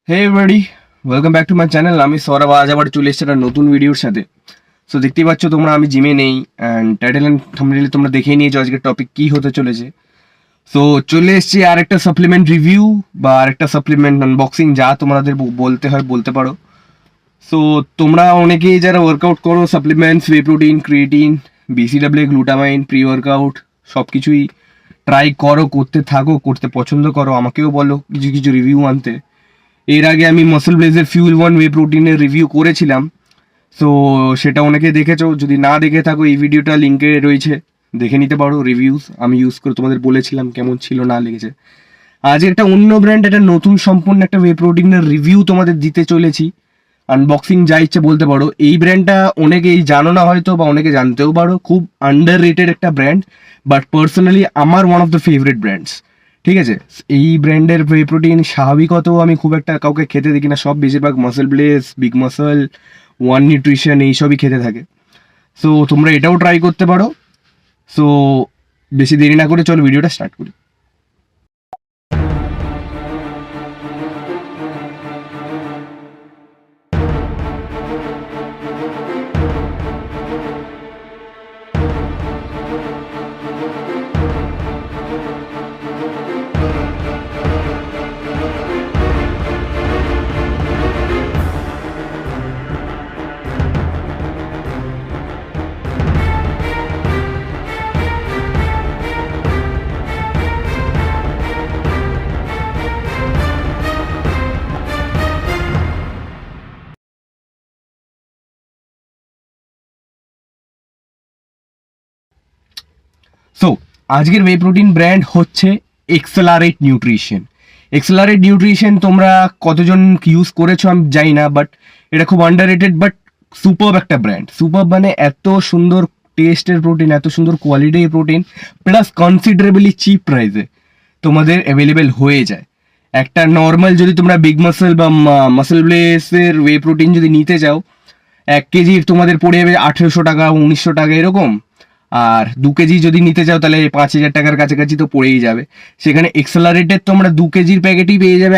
Hey everybody, welcome back to my channel. আমি সৌরভ আজ আবার চলে এসেছি একটা নতুন ভিডিওর সাথে। সো দেখতেই পাচ্ছ তোমরা আমি জিমে নেই, অ্যান্ড টাইটেল অ্যান্ড থাম্বনেইলে তোমরা দেখেই নিয়েছো আজকের টপিক কী হতে চলেছে। সো চলে এসেছি আর একটা সাপ্লিমেন্ট রিভিউ বা আরেকটা সাপ্লিমেন্ট আনবক্সিং, যা তোমাদের বলতে হয় বলতে পারো। সো তোমরা অনেকেই যারা ওয়ার্কআউট করো, supplements, whey protein, creatine, BCW, glutamine, pre workout সব কিছুই ট্রাই করো, করতে থাকো, করতে পছন্দ করো, আমাকেও বলো কিছু কিছু রিভিউ আনতে। এর আগে আমি মাসল ব্লেজের ফিউল ওয়ান ওয়ে প্রোটিনের রিভিউ করেছিলাম। সো সেটা অনেকে দেখেছো, যদি না দেখে থাকো এই ভিডিওটা লিঙ্কে রয়েছে, দেখে নিতে পারো। রিভিউস আমি ইউজ করে তোমাদের বলেছিলাম কেমন ছিল না লেগেছে। আজ একটা অন্য ব্র্যান্ড, একটা নতুন সম্পূর্ণ একটা ওয়ে প্রোটিনের রিভিউ তোমাদের দিতে চলেছি, আনবক্সিং যা ইচ্ছে বলতে পারো। এই ব্র্যান্ডটা অনেকেই জানো না হয়তো, বা অনেকে জানতেও পারো, খুব আন্ডার রেটেড একটা ব্র্যান্ড, বাট পার্সোনালি আমার one of the favourite brands. ঠিক আছে, এই ব্র্যান্ডের ওয়ে প্রোটিন স্বাভাবিকত আমি খুব একটা কাউকে খেতে দেখি না, সব বেশিরভাগ muscle bless, big muscle, one nutrition এইসবই খেতে থাকে। সো তোমরা এটাও ট্রাই করতে পারো। সো বেশি দেরি না করে চলো ভিডিওটা স্টার্ট করি। সো আজকের ওয়ে প্রোটিন ব্র্যান্ড হচ্ছে এক্সেলারেট নিউট্রিশন। এক্সেলারেট নিউট্রিশন তোমরা কতজন ইউজ করেছো আমি জানি না, বাট এটা খুব আন্ডাররেটেড বাট সুপারব একটা ব্র্যান্ড। সুপারব মানে এত সুন্দর টেস্টের প্রোটিন, এত সুন্দর কোয়ালিটির প্রোটিন, প্লাস কনসিডারেবলি চিপ প্রাইসে তোমাদের অ্যাভেলেবেল হয়ে যায়। একটা নর্মাল যদি তোমরা বিগ মাসল বা মাসল ব্লেসের ওয়ে প্রোটিন যদি নিতে চাও, 1 কেজির তোমাদের পড়ে যাবে 1800 টাকা, 1900 টাকা এরকম। আর 2 কেজি যদি নিতে চাও তাহলে 5000 টাকার কাছাকাছি তো পড়েই যাবে। সেখানে এক্সেলারেটের তোমরা 2 কেজির প্যাকেটই পেয়ে যাবে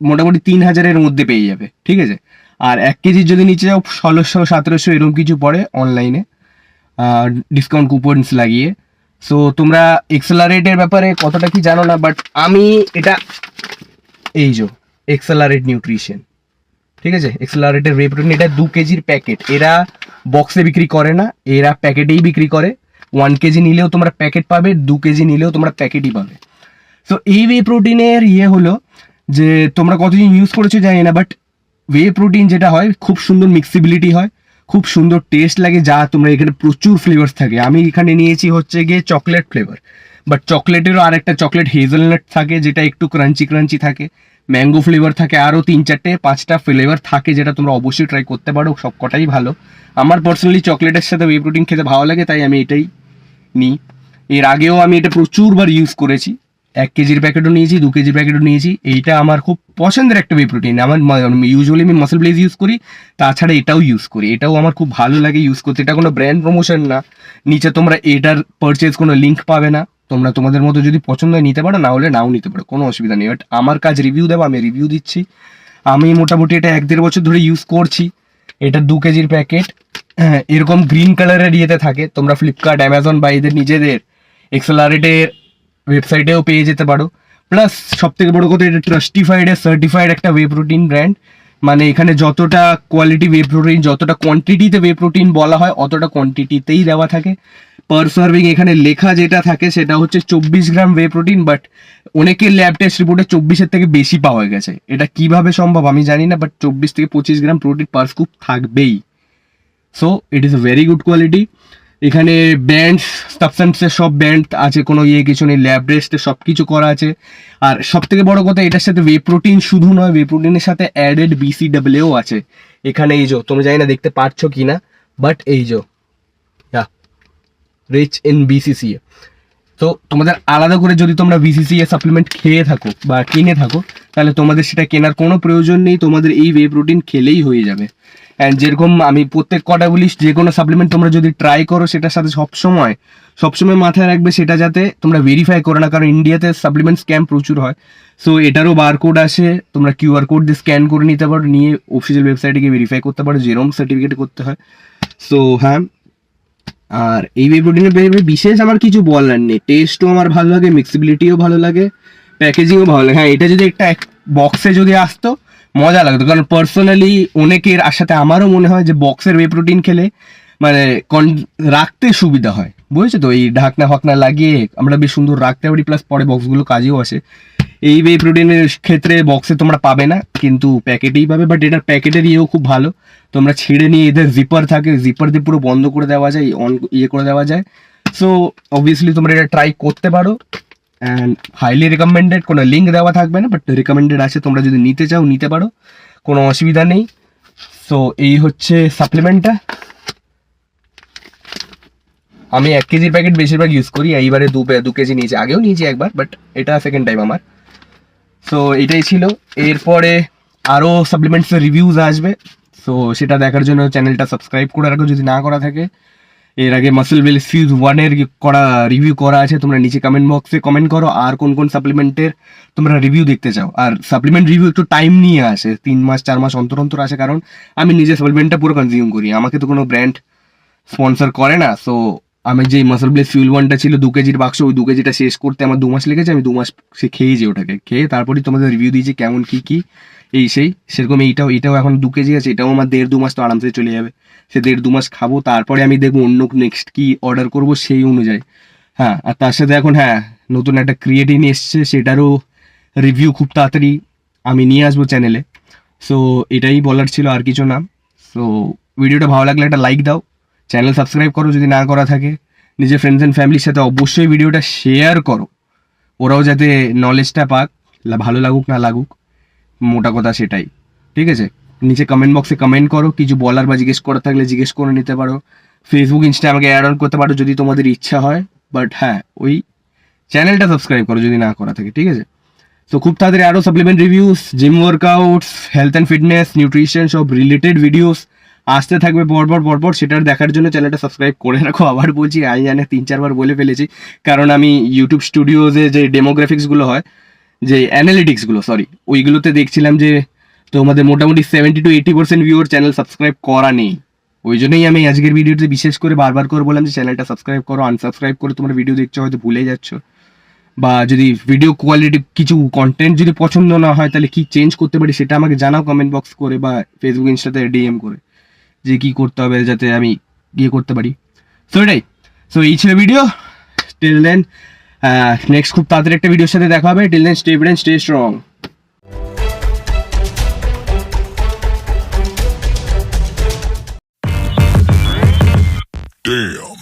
মোটামুটি 3000-এর মধ্যে পেয়ে যাবে। ঠিক আছে, আর 1 কেজির যদি নিতে চাও 1600-1700 এরকম কিছু পড়ে অনলাইনে, ডিসকাউন্ট কুপনস লাগিয়ে। সো তোমরা এক্সেলারেটের ব্যাপারে কতটা কি জানো না, বাট আমি এটা, এই যে এক্সেলারেট নিউট্রিশন, ঠিক আছে, এক্সেলারেটের ওয়ে প্রোটিন, এটা 2 কেজির প্যাকেট। এরা বক্সে বিক্রি করে না, এরা প্যাকেটেই বিক্রি করে। 1 কেজি নিলেও তোমরা প্যাকেট পাবে, 2 কেজি নিলেও তোমরা প্যাকেটই পাবে। সো এই ওয়ে প্রোটিনের হলো যে তোমরা কতদিন ইউজ করেছো জানি না, বাট ওয়ে প্রোটিন যেটা হয় খুব সুন্দর মিক্সিবিলিটি হয়, খুব সুন্দর টেস্ট লাগে, যা তোমরা এখানে প্রচুর ফ্লেভার্স থাকে। আমি এখানে নিয়েছি হচ্ছে গিয়ে চকলেট ফ্লেভার, বাট চকলেটেরও আর একটা চকলেট হেজেলনাট থাকে যেটা একটু ক্রাঞ্চি ক্রাঞ্চি থাকে, ম্যাঙ্গো ফ্লেভার থাকে, আরও 3-4-5টা ফ্লেভার থাকে, যেটা তোমরা অবশ্যই ট্রাই করতে পারো, সব কটাই ভালো। আমার পার্সোনালি চকলেটের সাথে ওয়ে প্রোটিন খেতে ভালো লাগে, তাই আমি এটাই নিই। এর আগেও আমি এটা প্রচুরবার ইউজ করেছি, 1 কেজির প্যাকেটও নিয়েছি, 2 কেজির প্যাকেটও নিয়েছি। এইটা আমার খুব পছন্দের একটা ওয়ে প্রোটিন। আমার ইউজুয়ালি আমি মাসল ব্লেজ ইউজ করি, তাছাড়া এটাও ইউজ করি, এটাও আমার খুব ভালো লাগে ইউজ করতে। এটা কোনো ব্র্যান্ড প্রমোশন না, নিচে তোমরা এটার পারচেজ কোনো লিঙ্ক পাবে না। তোমরা তোমাদের মতো যদি পছন্দ হয় নিতে পারো, না হলে নাও নিতে পারো, কোনো অসুবিধা নেই। বাট আমার কাজ রিভিউ দেবো, আমি রিভিউ দিচ্ছি। আমি মোটামুটি এটা 1-1.5 বছর ধরে ইউজ করছি। এটা 2 কেজির প্যাকেট, এরকম গ্রিন কালারের থাকে। তোমরা ফ্লিপকার্ট, অ্যামাজন বা এদের নিজেদের এক্সেলারেটের ওয়েবসাইটেও পেয়ে যেতে পারো। প্লাস সব থেকে বড় কথা, এটা ট্রাস্টিফাইড সার্টিফাইড একটা ওয়ে প্রোটিন ব্র্যান্ড। মানে এখানে যতটা কোয়ালিটি ওয়ে প্রোটিন, যতটা কোয়ান্টিটিতে ওয়ে প্রোটিন বলা হয়, অতটা কোয়ান্টিটিতেই দেওয়া থাকে। পার সার্ভিং এখানে লেখা যেটা থাকে সেটা হচ্ছে 24 গ্রাম ওয়ে প্রোটিন, বাট অনেকের ল্যাব টেস্ট রিপোর্টে 24-এর থেকে বেশি পাওয়া গেছে। এটা কিভাবে সম্ভব আমি জানি না, বাট 24 থেকে 25 গ্রাম প্রোটিন পার স্কুপ থাকবেই। So it is a very good quality. এখানে ব্যান্ড সাবস্টেন্সের সব ব্যান্ড আছে, কোনো কিছু নেই, ল্যাব টেস্টে সব কিছু করা আছে। আর সব থেকে বড় কথা, এটার সাথে ওয়ে প্রোটিন শুধু নয়, ওয়ে প্রোটিনের সাথে অ্যাডেড বিসিডাব্লিউ আছে। এখানে তুমি জানি না দেখতে পাচ্ছ কি না, বাট রিচ ইন বিসিসিএ। তো তোমাদের আলাদা করে যদি তোমরা বিসিসিএ সাপ্লিমেন্ট খেয়ে থাকো বা কিনে থাকো, তাহলে তোমাদের সেটা কেনার কোনো প্রয়োজন নেই, তোমাদের এই ওয়ে প্রোটিন খেলেই হয়ে যাবে। অ্যান্ড যেরকম আমি প্রত্যেক কটা বলি, যে কোনো সাপ্লিমেন্ট তোমরা যদি ট্রাই করো সেটার সাথে সবসময় মাথায় রাখবে সেটা যাতে তোমরা ভেরিফাই করো না, কারণ ইন্ডিয়াতে সাপ্লিমেন্ট স্ক্যাম প্রচুর হয়। সো এটারও বারকোড আসে, তোমরা কিউআর কোড দিয়ে স্ক্যান করে নিতে পারো, নিয়ে অফিসিয়াল ওয়েবসাইটে গিয়ে ভেরিফাই করতে পারো, জেরোম সার্টিফিকেট করতে হয়। সো হ্যাঁ, আর এই ওয়ে প্রোটিনের বিশেষ আমার কিছু বলার নেই। টেস্টও আমার ভালো লাগে, মিক্সিবিলিটিও ভালো লাগে, প্যাকেজিংও ভালো লাগে। হ্যাঁ, এটা যদি একটা বক্সে যদি আসতো মজা লাগতো, কারণ পার্সোনালি অনেকের সাথে আমারও মনে হয় যে বক্সের ওয়ে প্রোটিন খেলে মানে রাখতে সুবিধা হয়, বুঝেছো তো? এই ঢাকনা ফাকনা লাগিয়ে আমরা বেশ সুন্দর রাখতে পারি, প্লাস পরে বক্সগুলো কাজেও আসে। এই ওয়ে প্রোটিনের ক্ষেত্রে বক্সে তোমরা পাবে না, কিন্তু প্যাকেটেই পাবে। বাট এটার প্যাকেটের ইয়েও খুব ভালো, তোমরা ছিঁড়ে নিয়ে এদের জিপার থাকে, জিপার দিয়ে পুরো বন্ধ করে দেওয়া যায়, অন করে দেওয়া যায়। সো অবভিয়াসলি তোমরা এটা ট্রাই করতে পারো, অ্যান্ড হাইলি রেকমেন্ডেড। কোনো লিঙ্ক দেওয়া থাকবে না, বাট রেকমেন্ডেড আছে, তোমরা যদি নিতে চাও নিতে পারো, কোনো অসুবিধা নেই। সো এই হচ্ছে সাপ্লিমেন্টটা। আমি 1 কেজির প্যাকেট বেশিরভাগ ইউজ করি, এইবারে 2 কেজি নিয়েছি, আগেও নিয়েছি একবার, বাট এটা সেকেন্ড টাইম আমার। সো এটাই ছিল। এরপরে আরও সাপ্লিমেন্টসের রিভিউজ আসবে, সো সেটা দেখার জন্য চ্যানেলটা সাবস্ক্রাইব করে রাখো যদি না করা থাকে। এর আগে মাসল ওয়েলস ফিউজ 1-এর রিভিউ করা আছে, তোমরা নিচে কমেন্ট বক্সে কমেন্ট করো আর কোন কোন সাপ্লিমেন্টের তোমরা রিভিউ দেখতে চাও। আর সাপ্লিমেন্ট রিভিউ একটু টাইম নিয়ে আসে, 3 মাস 4 মাস অন্তর অন্তর আসে, কারণ আমি নিজে সাপ্লিমেন্টটা পুরো কনজিউম করি, আমাকে তো কোনো ব্র্যান্ড স্পন্সর করে না। সো আমি যে মাসল ব্লেস ফিউল 1টা ছিল 2 কেজির বাক্স, ওই 2 কেজিটা শেষ করতে আমার 2 মাস লেগেছে। আমি 2 মাস সে খেয়েছি, ওটাকে খেয়ে তারপরেই তোমাদের রিভিউ দিয়েছি কেমন কি এই সেই। সেরকম এইটাও এখন 2 কেজি আছে, এটাও আমার 1.5-2 মাস তো আরামসে চলে যাবে। সে 1.5-2 মাস খাবো, তারপরে আমি দেখবো অন্য নেক্সট কি অর্ডার করবো সেই অনুযায়ী। হ্যাঁ, আর তার সাথে এখন নতুন একটা ক্রিয়েটিন এসছে, সেটারও রিভিউ খুব তাড়াতাড়ি আমি নিয়ে আসবো চ্যানেলে। সো এটাই বলার ছিল, আর কিছু না। সো ভিডিওটা ভালো লাগলে একটা লাইক দাও, চ্যানেল সাবস্ক্রাইব করো যদি না করা থাকে, নিজের ফ্রেন্ডস অ্যান্ড ফ্যামিলির সাথে অবশ্যই ভিডিওটা শেয়ার করো, ওরাও যাতে নলেজটা পাক, ভালো লাগুক না লাগুক, মোটা কথা সেটাই। ঠিক আছে, নিচে কমেন্ট বক্সে কমেন্ট করো, কিছু বলার বা জিজ্ঞেস করার থাকলে জিজ্ঞেস করে নিতে পারো। ফেসবুক ইনস্টা আমাকে অ্যাড অন করতে পারো যদি তোমাদের ইচ্ছা হয়, বাট হ্যাঁ, ওই চ্যানেলটা সাবস্ক্রাইব করো যদি না করা থাকে, ঠিক আছে? তো খুব তাড়াতাড়ি আরও supplement reviews, gym workouts, health and fitness, nutrition সব রিলেটেড ভিডিওস আসতে থাকবে পরপর। সেটার দেখার জন্য চ্যানেলটা সাবস্ক্রাইব করে রাখো। আবার বলছি, আমি জানি 3-4 বার বলে ফেলেছি, কারণ আমি ইউটিউব স্টুডিওতে যে ডেমোগ্রাফিক্সগুলো হয়, যে অ্যানালিটিক্সগুলো, ওইগুলোতে দেখছিলাম যে তোমাদের মোটামুটি 70-80% ভিউয়ার চ্যানেল সাবস্ক্রাইব করা নেই। ওই জন্যই আমি আজকের ভিডিওতে বিশেষ করে বারবার করে বললাম যে চ্যানেলটা সাবস্ক্রাইব করো। আনসাবস্ক্রাইব করে তোমরা ভিডিও দেখছো, হয়তো ভুলে যাচ্ছ, বা যদি ভিডিও কোয়ালিটি কিছু কন্টেন্ট যদি পছন্দ না হয় তাহলে কি চেঞ্জ করতে পারি সেটা আমাকে জানাও কমেন্ট বক্স করে বা ফেসবুক ইনস্টাতে ডিএম করে, যে কি করতে হবে যাতে আমি করতে পারি। সো এটাই। সো এই ছিল ভিডিও। টিল দেন নেক্সট খুব তাড়াতাড়ি একটা ভিডিওর সাথে দেখা হবে। Till then stay fit and stay strong. Damn.